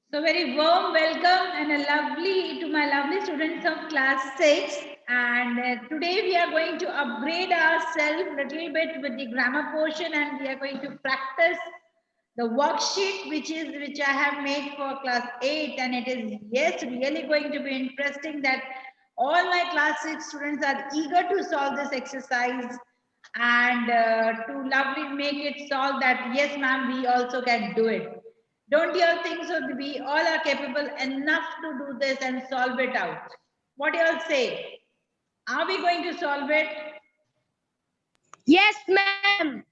So very warm welcome and a lovely to my lovely students of class 6. And today we are going to upgrade ourselves a little bit with the grammar portion, and we are going to practice the worksheet which I have made for class 8. And it is really going to be interesting that all my class 6 students are eager to solve this exercise and to lovely make it solve that. Yes, ma'am, we also can do it. Don't you all think so? We all are capable enough to do this and solve it out. What do you all say? Are we going to solve it? Yes, ma'am.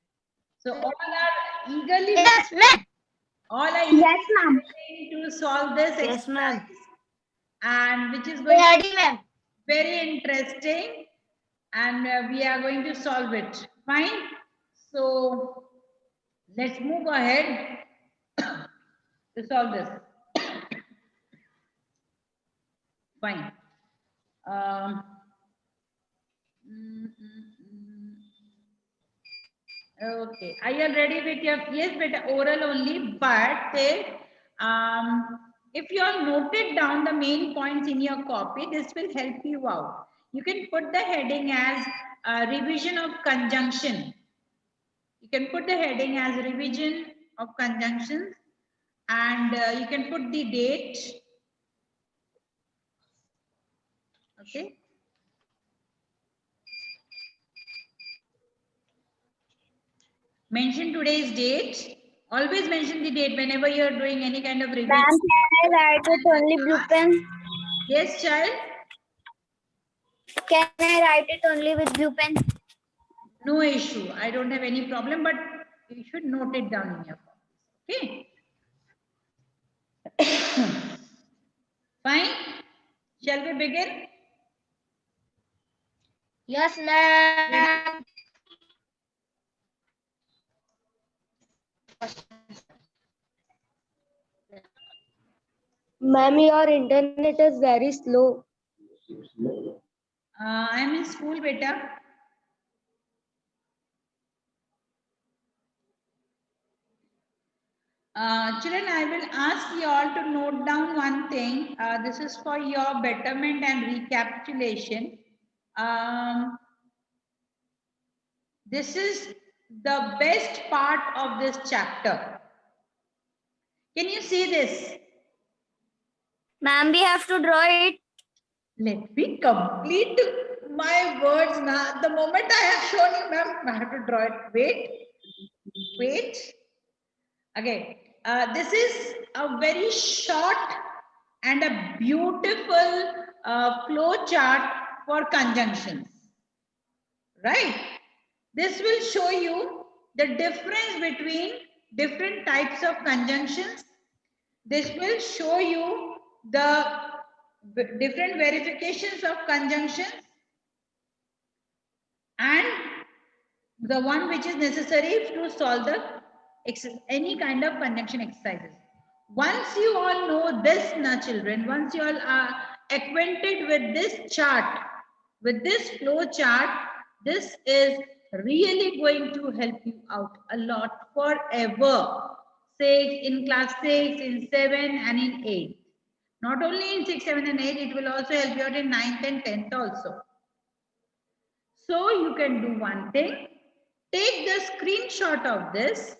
So all are eagerly Yes, ma'am. all are Yes, ma'am. eagerly to solve this Yes, ma'am. exercise, and which is going to Ready, be ma'am. very interesting, and we are going to solve it. Fine. So let's move ahead to solve this. Fine. Um, mm, mm, mm. Okay. Are you all ready with your, yes, beta, oral only, but if you all noted down the main points in your copy, this will help you out. You can put the heading as revision of conjunction. You can put the heading as revision of conjunctions, and you can put the date. Okay. Mention today's date. Always mention the date whenever you are doing any kind of revision. Ma'am, can I write it only blue pen? Yes, child. Can I write it only with blue pen? No issue. I don't have any problem, but you should note it down in your copies. Okay. Fine. Shall we begin? Yes, ma'am. Ma'am, your internet is very slow. I'm in school, beta. Children, I will ask you all to note down one thing. This is for your betterment and recapitulation. This is the best part of this chapter. Can you see this? Ma'am, we have to draw it. Let me complete my words now. The moment I have shown you, ma'am, I have to draw it. Wait. Okay. This is a very short and a beautiful flow chart for conjunctions. Right? This will show you the difference between different types of conjunctions. This will show you the different verifications of conjunctions and the one which is necessary to solve the any kind of conjunction exercises. Once you all know this now, children, once you all are acquainted with this chart, with this flow chart, this is really going to help you out a lot forever. Say in class 6, in 7 and in 8. Not only in 6, 7 and 8, it will also help you out in 9th and 10th also. So you can do one thing, take the screenshot of this,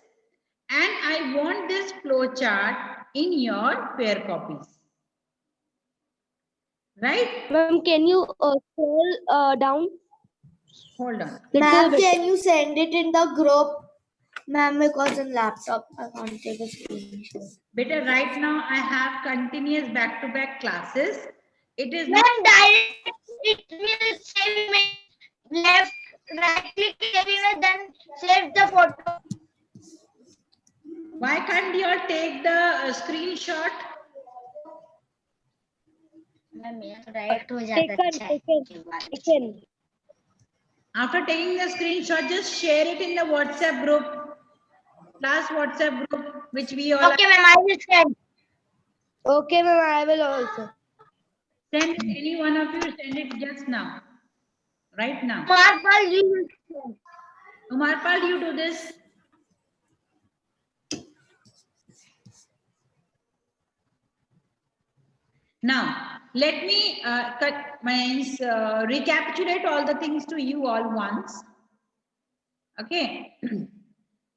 and I want this flow chart in your pair copies. Right? Ma'am, can you scroll down? Hold on. Ma'am, can you send it in the group? Ma'am, because in laptop I can't take a screenshot. Better right now I have continuous back-to-back classes. It is Ma'am, not direct it will save me. Left, right click save image, then save the photo. why can't you all take the screenshot? Ma'am, direct हो जाता है. After taking the screenshot, just share it in the WhatsApp group, class WhatsApp group, which we all Okay, ma'am, I will send. Okay, ma'am, I will also. send it, any one of you send it just now. Right now. Marpal, you will send. Umarpal, you do this. Now, let me recapitulate all the things to you all once. Okay.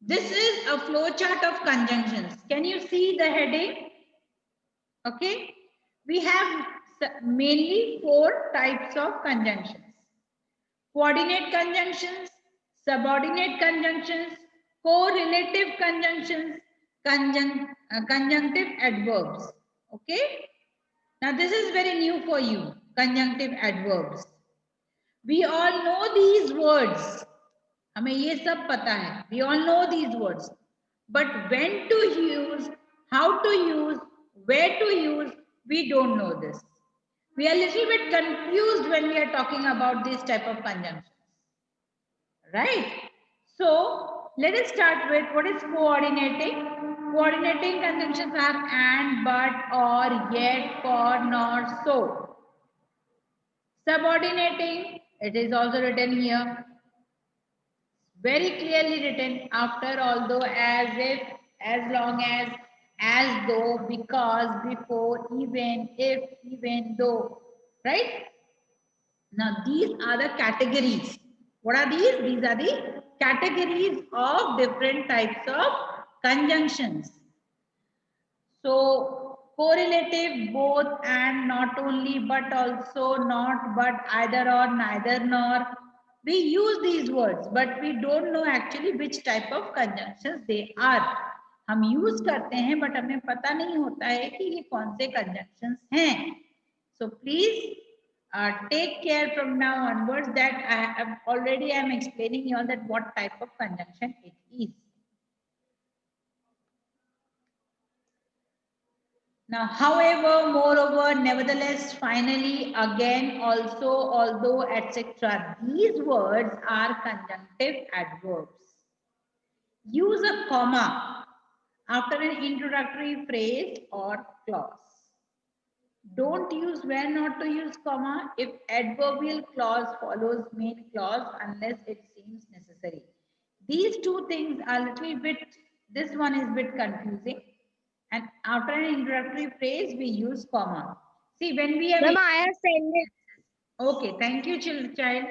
This is a flow chart of conjunctions. Can you see the heading? Okay. We have mainly 4 types of conjunctions. Coordinate conjunctions, subordinate conjunctions, correlative conjunctions, conjunctive adverbs. Okay. Now this is very new for you, conjunctive adverbs. We all know these words. हमें ये सब पता है. We all know these words. But when to use, how to use, where to use, we don't know this. We are a little bit confused when we are talking about this type of conjunctions. Right? So, let us start with what is coordinating. Coordinating conjunctions are and, but, or, yet, for, nor, so. Subordinating, it is also written here. Very clearly written after, although, as if, as long as though, because, before, even, if, even though. Right? Now, these are the categories. What are these? These are the categories of different types of conjunctions. So, correlative, both and, not only, but also, not, but, either or, neither nor. We use these words, but we don't know actually which type of conjunctions they are. हम use करते हैं, but हमें पता नहीं होता है कि ये कौन से conjunctions हैं. So please take care from now onwards that I am explaining you all that what type of conjunction it is. Now, however, moreover, nevertheless, finally, again, also, although, etc. These words are conjunctive adverbs. Use a comma after an introductory phrase or clause. Don't use where not to use comma if adverbial clause follows main clause unless it seems necessary. These two things are a little bit, this one is a bit confusing. And after an introductory phrase, we use comma. See, when we have... Ma'am, I have sent it. Okay, thank you, child.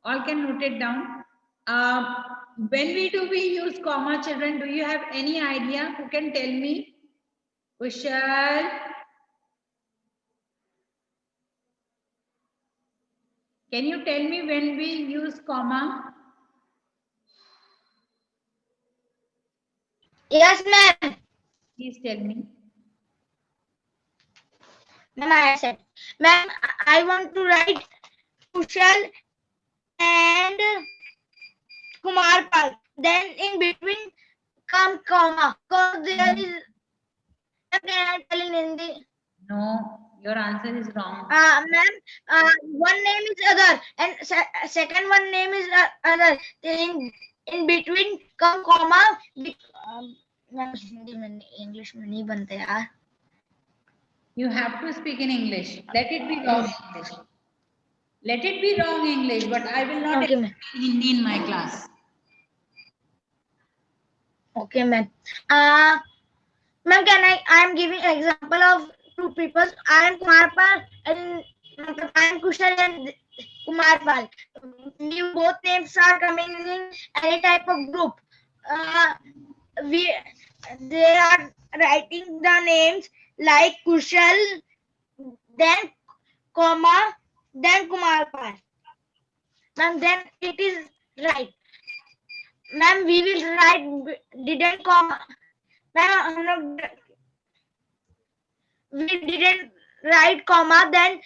All can note it down. When we use comma, children, do you have any idea? Who can tell me? Kushal? Can you tell me when we use comma? Yes, ma'am. Please tell me. Ma'am, I have said. Ma'am, I want to write Kushal and Kumar Pal. Then in between come comma. Because there is. Can I tell in Hindi? No, your answer is wrong. Ma'am, one name is other and second one name is other. In between come comma. Ma'am, Hindi में English में नहीं बनते यार. You have to speak in English. Let it be wrong English. Let it be wrong English, but I will not explain Hindi in my class. Okay, ma'am. Ma'am, I am giving example of two people. I am Kumar Pal and I am Kushal and Kumar Pal. Both names are coming in any type of group. They are writing the names like Kushal, then comma, then Kumar Pal. Ma'am, then it is right. Ma'am, we will write didn't comma. Ma'am, we didn't write comma, then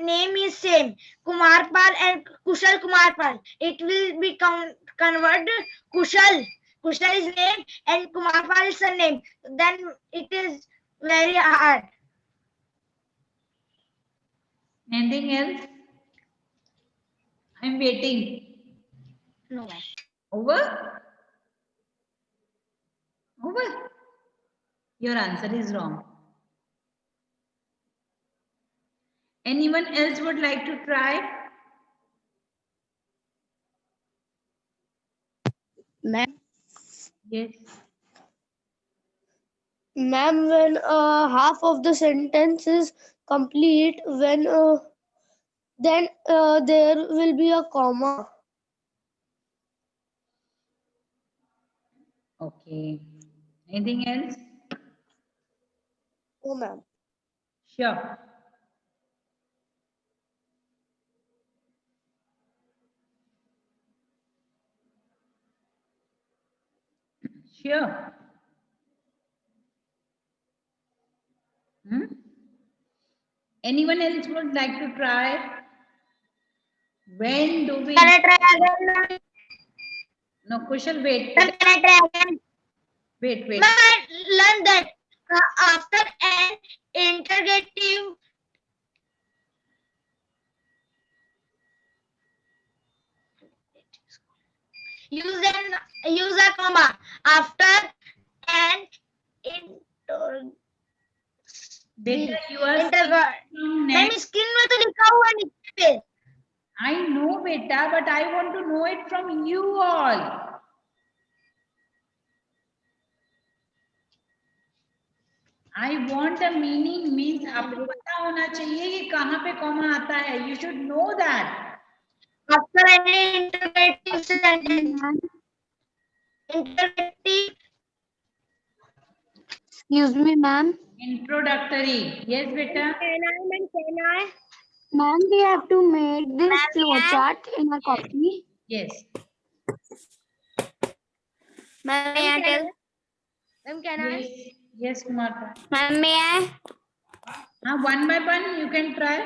name is same. Kumar Pal and Kushal Kumar Pal. It will be converted Kushal. Kushal is name and Kumar Pal is a name. Then it is very hard. Anything else? I'm waiting. No, ma'am. Over? Over? Your answer is wrong. Anyone else would like to try? Ma'am. Yes. Ma'am, when half of the sentence is complete when then there will be a comma. Okay. Anything else? Oh, ma'am. Sure. Sure. Hmm? Anyone else would like to try? When do we? Can I try again? No, Kushal, wait. Ma'am, can I try again? Wait, wait. Ma'am, I learned that after an interrogative use a comma after an inter Beta, you are inter from ma'am next. Screen में तो लिखा हुआ है नीचे पे I know, beta, but I want to know it from you all. I want the meaning means आपको पता होना चाहिए कि कहाँ पे कॉमा आता है. You should know that. After any interrogative sentence interrogative Excuse me, ma'am. Introductory. Yes, beta. can I Ma'am, we have to make this Ma'am, flow ma'am. chart in our copy. Yes. Ma'am, may I tell? Ma'am, can Yes. Yes, Kumar. Ma'am, may I? One by one, you can try.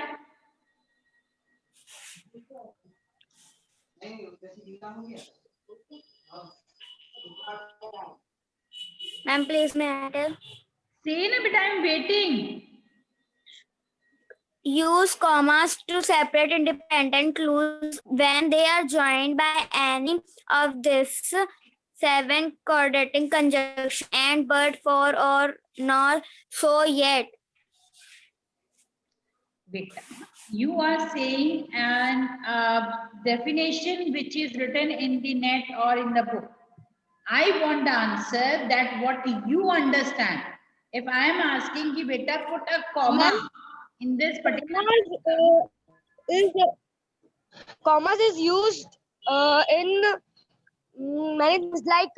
Ma'am, please, may I tell? Say na beta, I'm waiting. Use commas to separate independent clues when they are joined by any of these 7 coordinating conjunction and but for or nor so yet. Beta, you are saying an definition which is written in the net or in the book. I want the answer that what you understand. If I am asking ki beta put a comma in this particular. Commas is used in many things like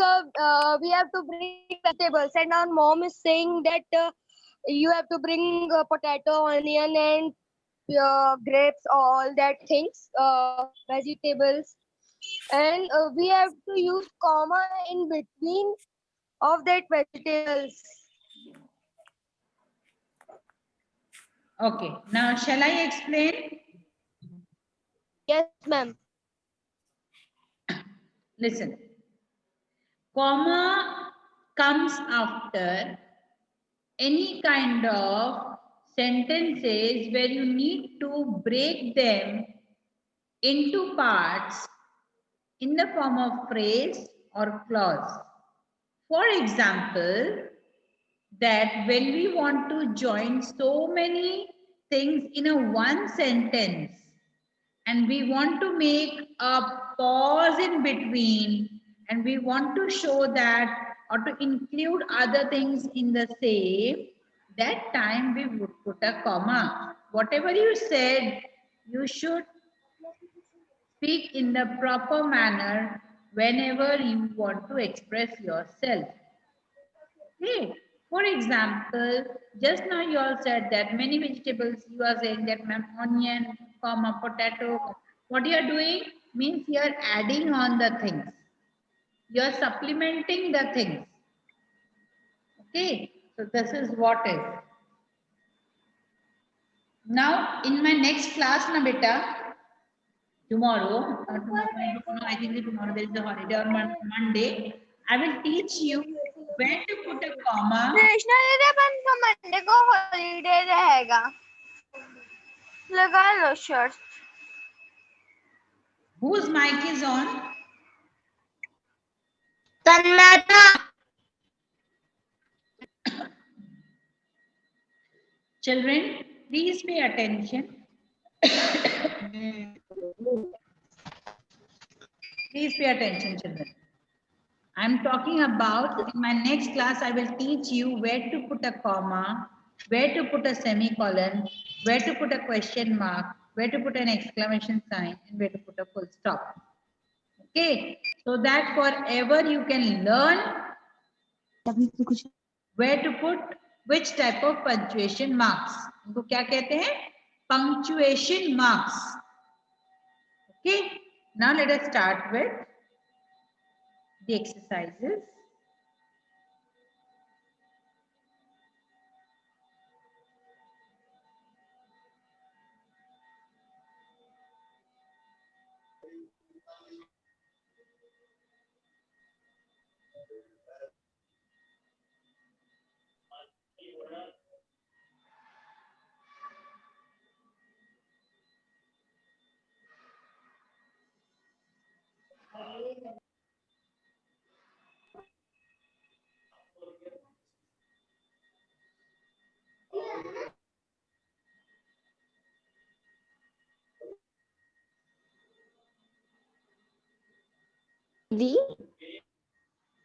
we have to bring vegetables and our mom is saying that you have to bring potato, onion and grapes, all that things, vegetables, and we have to use comma in between of that vegetables. Okay, now shall I explain? Yes, ma'am. Listen, comma comes after any kind of sentences where you need to break them into parts in the form of phrase or clause. For example, that when we want to join so many things in a one sentence and we want to make a pause in between and we want to show that or to include other things in the same, that time we would put a comma. Whatever you said, you should speak in the proper manner whenever you want to express yourself. Okay. For example, just now you all said that many vegetables, you are saying that ma'am, onion, comma, potato. What you are doing means you are adding on the things. You are supplementing the things. Okay. So this is what is. Now in my next class, na beta, tomorrow, I don't know, I think tomorrow there is a holiday or Monday, I will teach you where to put a comma. Krishna दीदी अपन को Monday को holiday रहेगा लगा लो shirt Whose mic is on? तन्मयता Children, please pay attention. Please pay attention, children. I'm talking about in my next class, I will teach you where to put a comma, where to put a semicolon, where to put a question mark, where to put an exclamation sign, and where to put a full stop. Okay, so that forever you can learn where to put which type of punctuation marks. इनको क्या कहते हैं? Punctuation marks. Okay, now let us start with the exercises.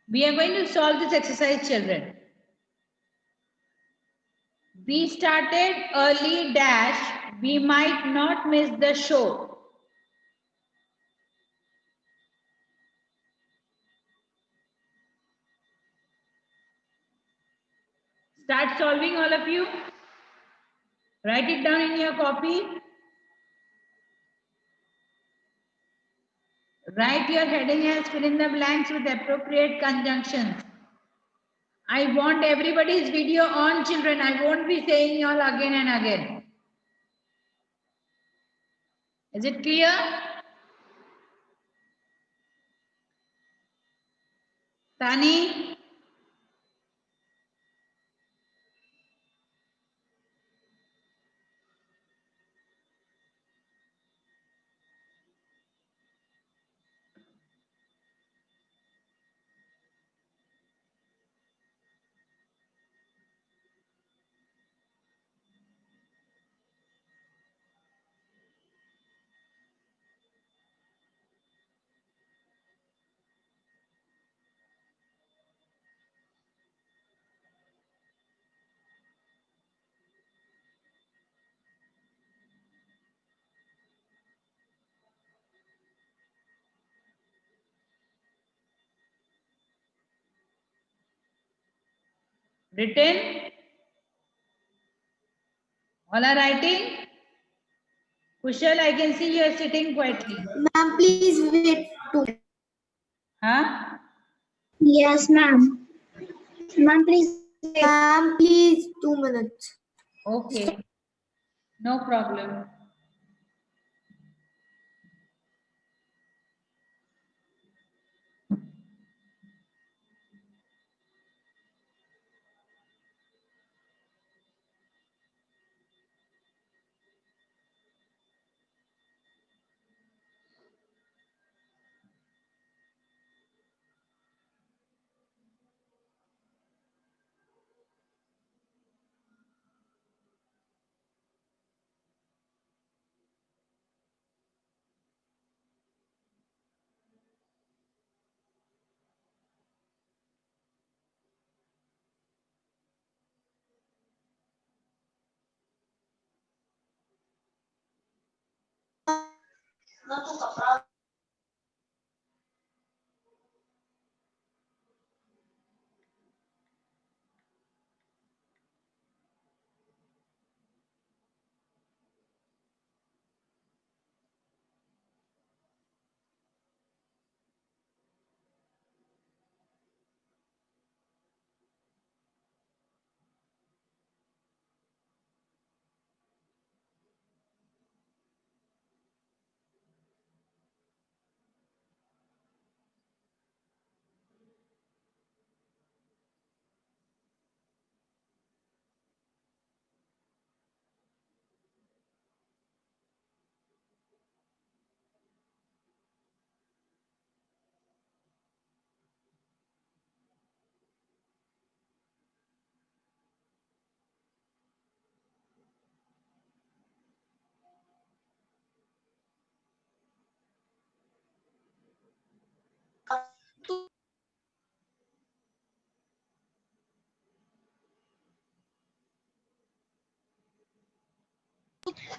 We are going to solve this exercise, children. We started early dash. We might not miss the show. Start solving, all of you. Write it down in your copy. Write your heading as fill in the blanks with appropriate conjunctions. I want everybody's video on, children. I won't be saying all again and again. Is it clear? Tani? Written? All are writing? Kushal, I can see you are sitting quietly. Ma'am, please wait 2. Huh? Yes, ma'am. Ma'am, please. Ma'am, please 2 minutes. Okay. No problem.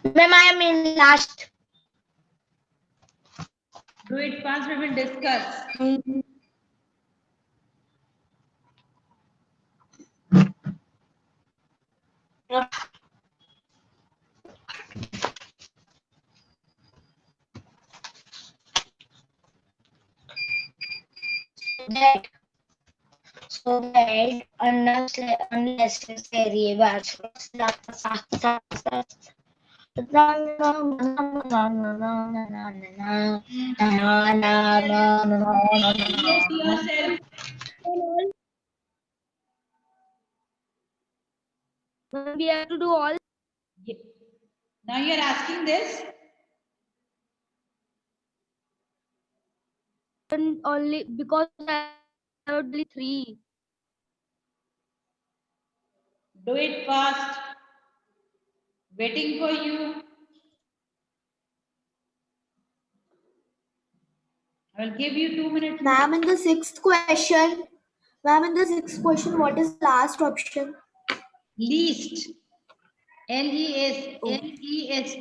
Ma'am, I am in last. Do it fast, we will discuss. So that unnecessary words Yes, yourself. We have to do all Ye- Now you're asking this. and only because I have only 3. Do it fast. Waiting for you. I will give you 2 minutes. Ma'am, in the sixth question, what is the last option? Least. Least.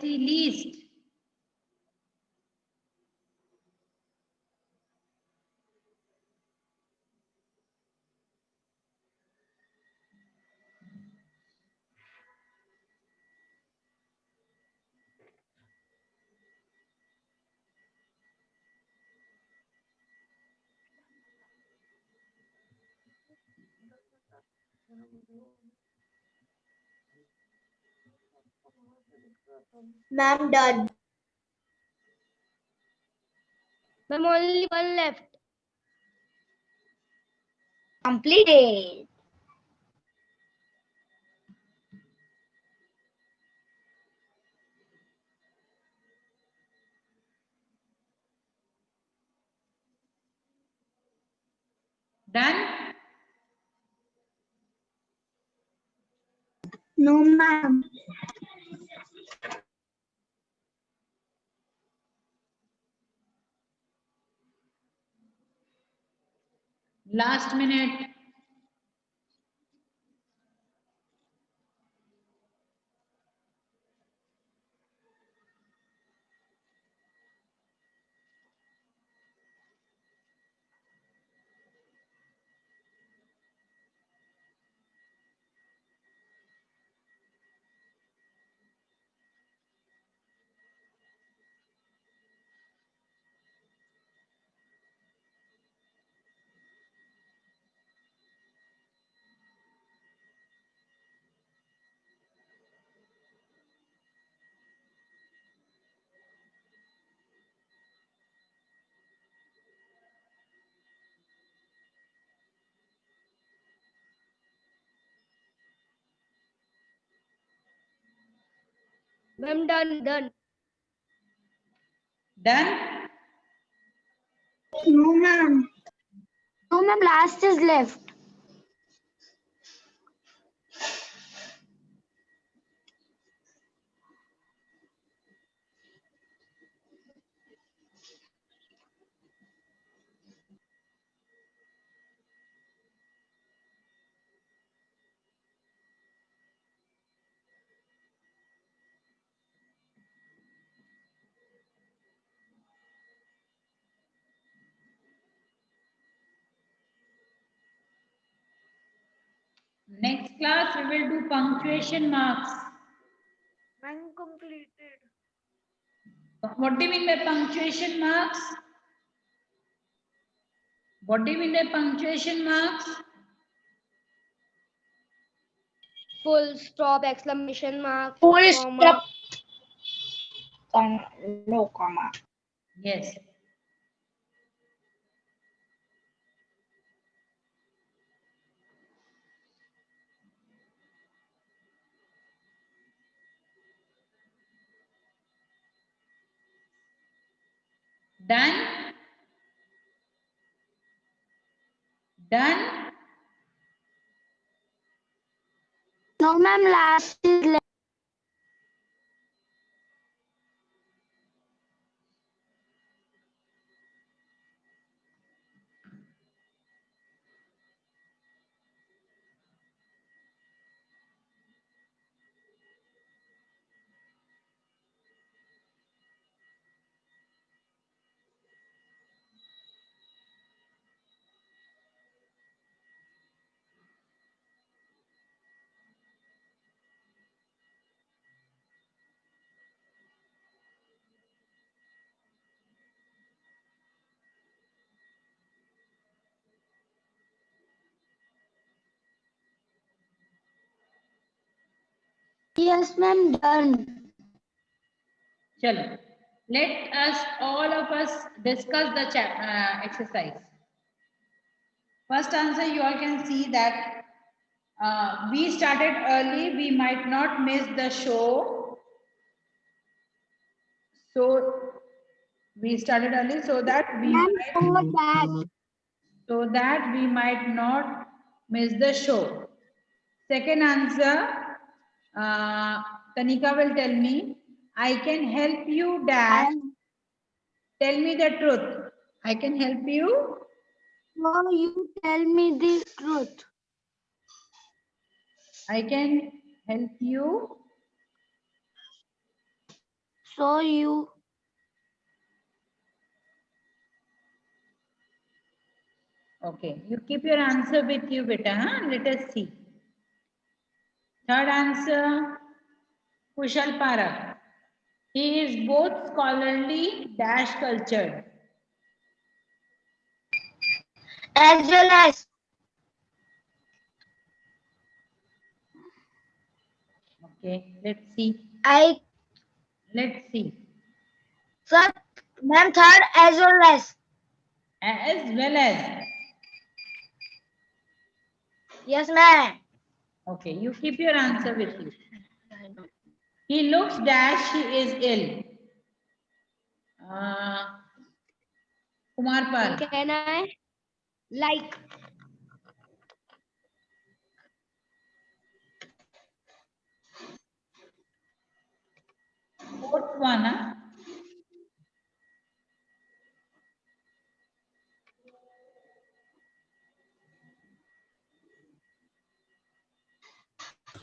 Least. Ma'am, done. Ma'am, only one left. completed. Done? No, ma'am. Last minute. Ma'am, done. Done? No, ma'am. No, ma'am, last is left. Next class, we will do punctuation marks. Completed. What do you mean by punctuation marks? What do you mean by punctuation marks? Full stop, exclamation mark, Full comma. stop. No comma. Yes. Done? Done? No, ma'am, last is left. Yes, ma'am. Done. Chalo. Let us, all of us, discuss the exercise. First answer, you all can see that we started early, we might not miss the show. So we started early so that we might not miss the show. Second answer, Tanika will tell me, I can help you dash. Tell me the truth. I can help you. No, you tell me the truth. I can help you. So you. Okay, you keep your answer with you, beta. Huh? Let us see. Third answer, Kushal Parak. He is both scholarly dash cultured. As well as. Okay, let's see. Let's see. Sir, ma'am, third as well as. As well as. Yes, ma'am. Okay, you keep your answer with you. He looks dash, he is ill. Kumar Pal. Can I? Like. Fourth one, huh?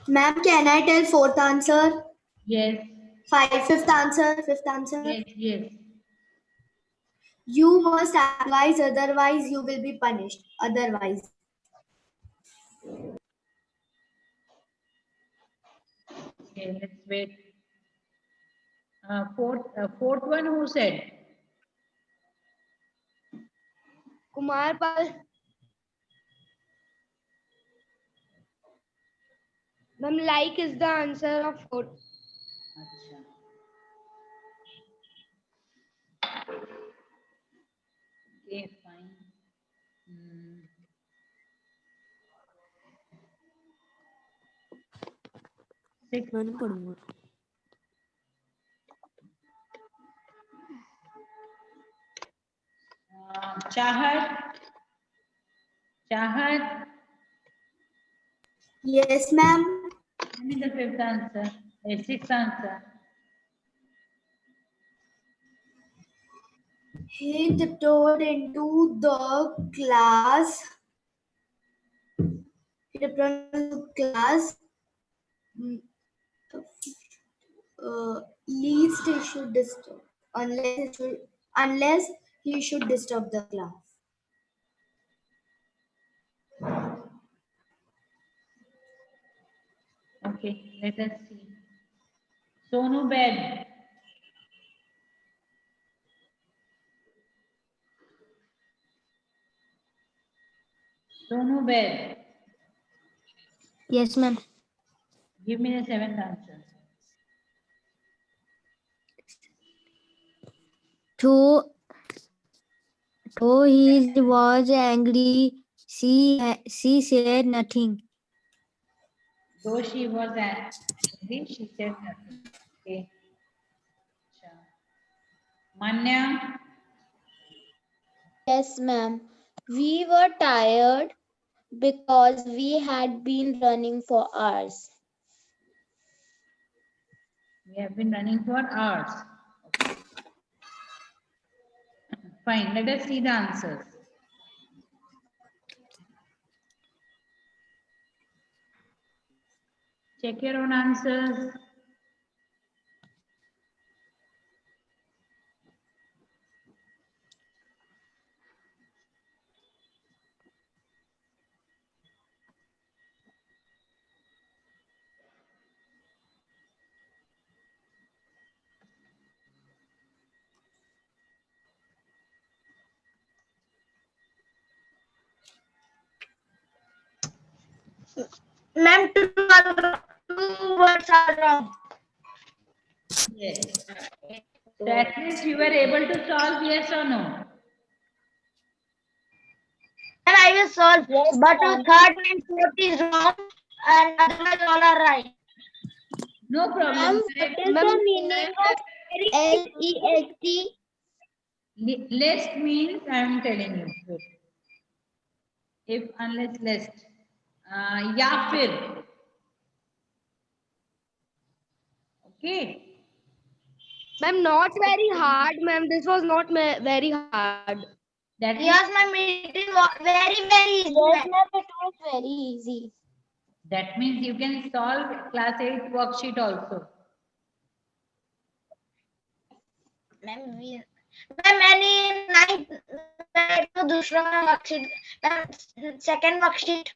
Ma'am, can I tell fourth answer? Yes, Fifth answer. Fifth answer. yes, yes. You must advise, otherwise you will be punished. Otherwise. Okay, let's wait. Fourth one, who said? Kumar Pal. Ma'am, like is the answer of fourth. Acha. Okay, fine. Sixth. Chahat. Chahat. Yes, ma'am. Give me the fifth answer. Sixth answer. He tiptoed into the class. He tiptoed into class. mm, Least he should disturb. Unless he should disturb the class. Okay, let us see. Sonu bed. Sonu bed. Yes, ma'am. Give me the seventh answer. Though he was angry, she said nothing. Though she was angry, she said nothing. Okay. Acha. Manya. Yes, ma'am. We were tired because we had been running for hours. We have been running for hours. Okay. Fine. Let us see the answers. Check your own answers. Ma'am, 2 words are wrong. Yes. So at least you were able to solve, yes or no? And I will solve. Yes, But ma'am. third and fourth is wrong, and otherwise all are right. No Ma'am, problem. what is the meaning of LEST? List means I am telling you. Wait. If unless list. या फिर. Okay. Ma'am, not very hard, ma'am. This was not very hard. That means, Yes, ma'am, it is very, very easy. Yes, ma'am, it was very easy. that means you can solve class 8 worksheet also. Ma'am, any ninth to दूसरा worksheet, ma'am, second worksheet.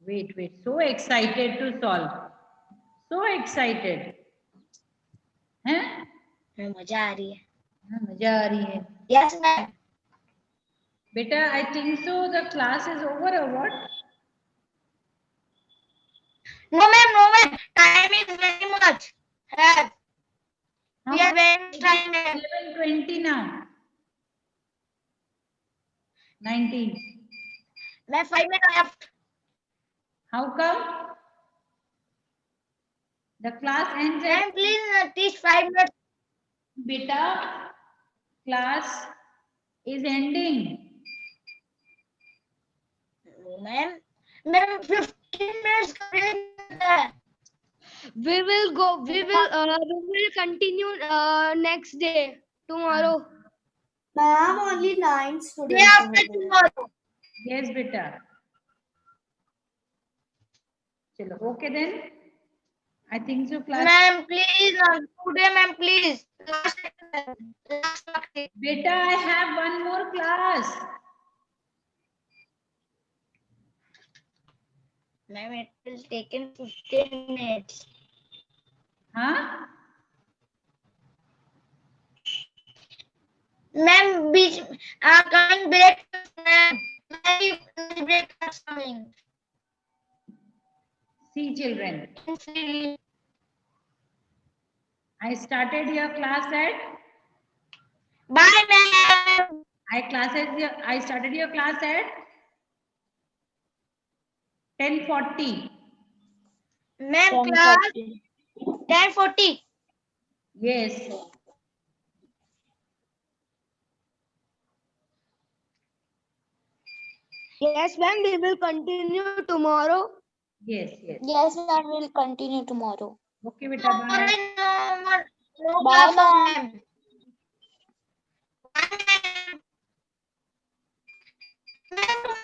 Wait. So excited to solve. So excited. हैं? मजा आ रही है. हाँ, मजा आ रही है. Yes, ma'am. Beta, I think so the class is over or what? No, ma'am. Time is very much. Yes. How We are much? very time, ma'am. 11:20 now. 19. Ma'am, 5 minutes left. How come? The class ends at Ma'am, please teach 5 minutes. beta. Class is ending. Ma'am, 15 minutes complete है. We will continue next day, tomorrow. Ma'am, only 9 Day students. after are there. tomorrow. Yes, beta. Chalo, okay then. I think so class. Ma'am, please, today, ma'am, please. Last worksheet. Beta, I have one more class. Ma'am, it will take in 15 minutes. Huh? Ma'am, coming break. Ma'am, break is coming. See, children. I started your class at. Bye, ma'am. I started your class at 10:40. Ma'am, class 10:40. Yes. Yes, ma'am. We will continue tomorrow. Yes. Yes, ma'am, we'll continue tomorrow. Okay, beta. Bye. No Bye, class, ma'am. ma'am.